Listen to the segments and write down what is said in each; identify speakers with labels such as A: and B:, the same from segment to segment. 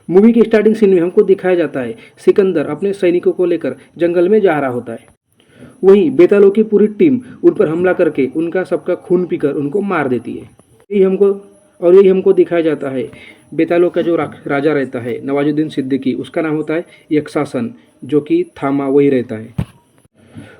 A: Movie के starting scene में हमको दिखाया जाता है सिकंदर अपने सैनिकों को लेकर जंगल में जा रहा होता है। वहीं बेतालों की पूरी टीम उन पर हमला करके उनका सबका खून पीकर उनको मार देती है। यही हमको दिखाया जाता है बेतालों का जो राजा रहता है नवाजुद्दीन सिद्दीकी, उसका नाम होता है यक्षासन, जो कि थामा वही रहता है।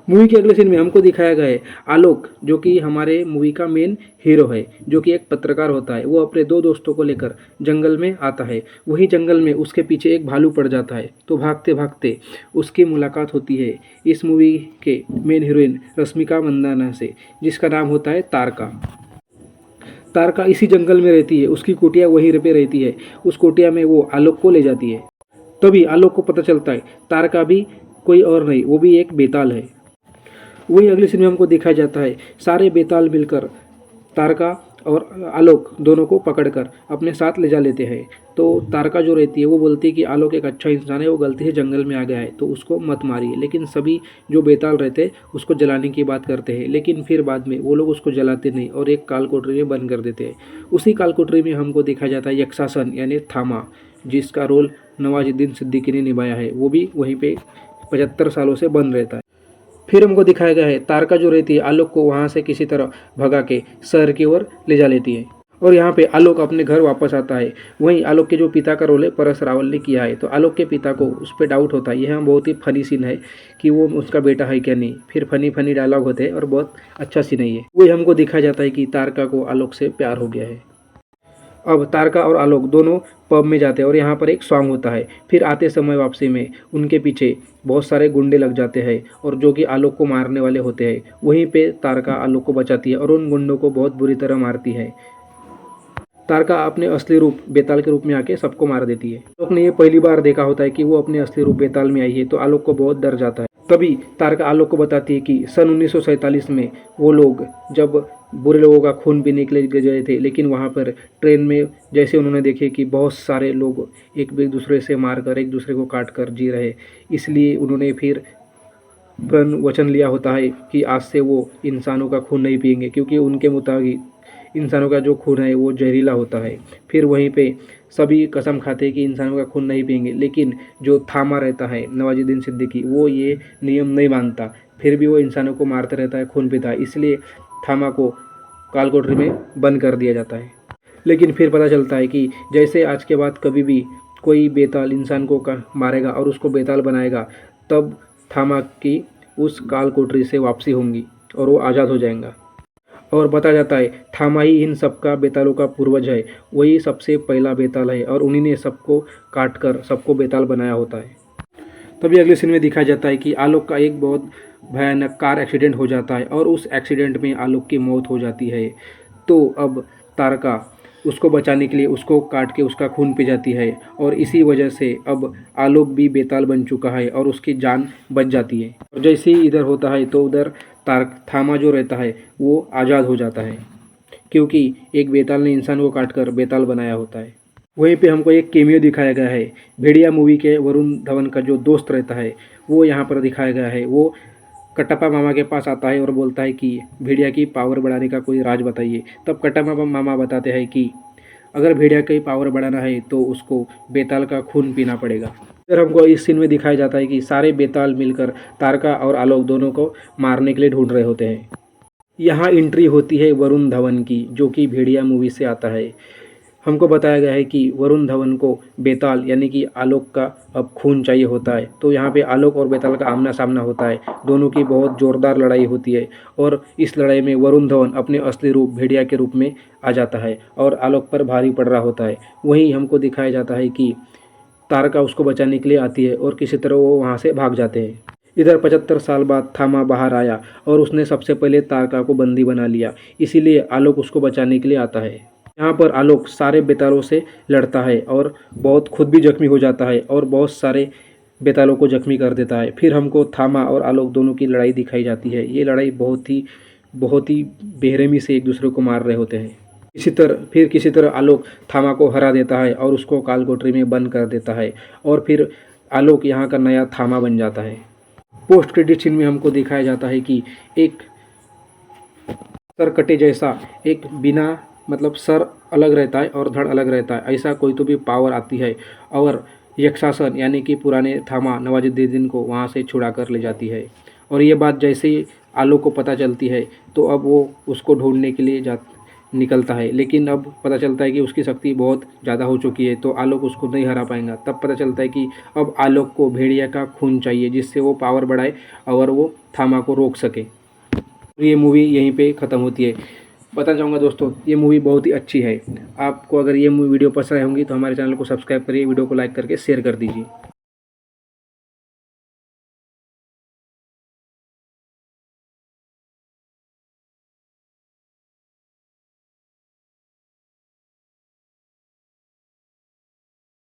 A: मूवी के अगले सीन में हमको दिखाया गया है आलोक, जो कि हमारे मूवी का मेन हीरो है, जो कि एक पत्रकार होता है। वो अपने दो दोस्तों को लेकर जंगल में आता है। वही जंगल में उसके पीछे एक भालू पड़ जाता है, तो भागते भागते उसकी मुलाकात होती है इस मूवी के मेन हीरोइन रश्मिका मंदाना से, जिसका नाम होता है तारका। तारका इसी जंगल में रहती है, उसकी कुटिया वहीं पे रहती है। उस कुटिया में वो आलोक को ले जाती है। तभी आलोक को पता चलता है तारका भी कोई और नहीं, वो भी एक बेताल है। वही अगले सीन में हमको दिखाया जाता है सारे बेताल मिलकर तारका और आलोक दोनों को पकड़कर अपने साथ ले जा लेते हैं। तो तारका जो रहती है वो बोलती है कि आलोक एक अच्छा इंसान है, वो गलती से जंगल में आ गया है तो उसको मत मारिए। लेकिन सभी जो बेताल रहते हैं उसको जलाने की बात करते हैं, लेकिन फिर बाद में वो लोग उसको जलाते नहीं और एक काल कोठरी में बंद कर देते हैं। उसी काल कोठरी में हमको दिखाया जाता है यक्षासन यानी थामा, जिसका रोल नवाजुद्दीन सिद्दीकी ने निभाया है। वो भी वहीं पे 75 सालों से बंद रहता है। फिर हमको दिखाया गया है तारका जो रहती है आलोक को वहाँ से किसी तरह भगा के शहर की ओर ले जा लेती है और यहाँ पे आलोक अपने घर वापस आता है। वहीं आलोक के जो पिता का रोल है परस रावल ने किया है, तो आलोक के पिता को उस पर डाउट होता है। यह बहुत ही फनी सीन है कि वो उसका बेटा है क्या नहीं। फिर फनी डायलॉग होते हैं और बहुत अच्छा सीन है ये। वही हमको दिखाया जाता है कि तारका को आलोक से प्यार हो गया है। अब तारका और आलोक दोनों पब में जाते हैं और यहाँ पर एक सॉन्ग होता है। फिर आते समय वापसी में उनके पीछे बहुत सारे गुंडे लग जाते हैं और जो कि आलोक को मारने वाले होते हैं। वहीं पे तारका आलोक को बचाती है और उन गुंडों को बहुत बुरी तरह मारती है। तारका अपने असली रूप बेताल के रूप में आके सबको मार देती है। आलोक ने ये पहली बार देखा होता है कि वो अपने असली रूप बेताल में आई है, तो आलोक को बहुत डर जाता है। तभी तारका आलोक को बताती है कि सन 1947 में वो लोग जब बुरे लोगों का खून पीने के लिए गए थे, लेकिन वहाँ पर ट्रेन में जैसे उन्होंने देखे कि बहुत सारे लोग एक दूसरे से मारकर एक दूसरे को काट कर जी रहे, इसलिए उन्होंने फिर वचन लिया होता है कि आज से वो इंसानों का खून नहीं पिएंगे, क्योंकि उनके मुताबिक इंसानों का जो खून है वो जहरीला होता है। फिर वहीं पे सभी कसम खाते हैं कि इंसानों का खून नहीं पिएंगे, लेकिन जो थामा रहता है नवाजुद्दीन सिद्दीकी वो ये नियम नहीं मानता, फिर भी वो इंसानों को मारता रहता है, खून पीता है। इसलिए थामा को काल कोठरी में बंद कर दिया जाता है। लेकिन फिर पता चलता है कि जैसे आज के बाद कभी भी कोई बेताल इंसान को मारेगा और उसको बेताल बनाएगा, तब थामा की उस काल कोठरी से वापसी होंगी और वो आज़ाद हो जाएगा। और बताया जाता है थामा ही इन सबका बेतालों का पूर्वज है, वही सबसे पहला बेताल है और उन्हीं ने सबको काट कर सबको बेताल बनाया होता है। तभी अगले सीन में दिखाया जाता है कि आलोक का एक बहुत भयानक कार एक्सीडेंट हो जाता है और उस एक्सीडेंट में आलोक की मौत हो जाती है। तो अब तारका उसको बचाने के लिए उसको काट के उसका खून पी जाती है और इसी वजह से अब आलोक भी बेताल बन चुका है और उसकी जान बच जाती है। और जैसे ही इधर होता है तो उधर थामा जो रहता है वो आज़ाद हो जाता है, क्योंकि एक बेताल ने इंसान को काटकर बेताल बनाया होता है। वहीं पे हमको एक केमियो दिखाया गया है भेड़िया मूवी के वरुण धवन का जो दोस्त रहता है वो यहाँ पर दिखाया गया है। वो कटप्पा मामा के पास आता है और बोलता है कि भेड़िया की पावर बढ़ाने का कोई राज बताइए। तब कटप्पा मामा बताते हैं कि अगर भेड़िया की पावर बढ़ाना है तो उसको बेताल का खून पीना पड़ेगा। फिर हमको इस सीन में दिखाया जाता है कि सारे बेताल मिलकर तारका और आलोक दोनों को मारने के लिए ढूंढ रहे होते हैं। यहाँ एंट्री होती है वरुण धवन की, जो कि भेड़िया मूवी से आता है। हमको बताया गया है कि वरुण धवन को बेताल यानी कि आलोक का अब खून चाहिए होता है, तो यहाँ पे आलोक और बेताल का आमना सामना होता है। दोनों की बहुत ज़ोरदार लड़ाई होती है और इस लड़ाई में वरुण धवन अपने असली रूप भेड़िया के रूप में आ जाता है और आलोक पर भारी पड़ रहा होता है। वहीं हमको दिखाया जाता है कि तारका उसको बचाने के लिए आती है और किसी तरह वो वहाँ से भाग जाते हैं। इधर 75 साल बाद थामा बाहर आया और उसने सबसे पहले तारका को बंदी बना लिया, इसीलिए आलोक उसको बचाने के लिए आता है। यहाँ पर आलोक सारे बेतालों से लड़ता है और बहुत खुद भी जख्मी हो जाता है और बहुत सारे बेतालों को जख्मी कर देता है। फिर हमको थामा और आलोक दोनों की लड़ाई दिखाई जाती है। ये लड़ाई बहुत ही बेरहमी से एक दूसरे को मार रहे होते हैं। किसी तरह आलोक थामा को हरा देता है और उसको काल कोठरी में बंद कर देता है और फिर आलोक यहाँ का नया थामा बन जाता है। पोस्ट क्रेडिट सीन में हमको दिखाया जाता है कि एक सरकटे जैसा एक बिना मतलब सर अलग रहता है और धड़ अलग रहता है, ऐसा कोई तो भी पावर आती है और यक्षासन यानी कि पुराने थामा नवाजुद्दीन को वहाँ से छुड़ा कर ले जाती है। और ये बात जैसे ही आलोक को पता चलती है तो अब वो उसको ढूंढने के लिए निकलता है, लेकिन अब पता चलता है कि उसकी शक्ति बहुत ज़्यादा हो चुकी है तो आलोक उसको नहीं हरा पाएगा। तब पता चलता है कि अब आलोक को भेड़िया का खून चाहिए जिससे वो पावर बढ़ाए और वो थामा को रोक सके। ये मूवी यहीं पे ख़त्म होती है। बताना चाहूँगा दोस्तों, ये मूवी बहुत ही अच्छी है। आपको अगर ये वीडियो पसंद आई होंगी तो हमारे चैनल को सब्सक्राइब करिए, वीडियो को लाइक करके शेयर कर दीजिए।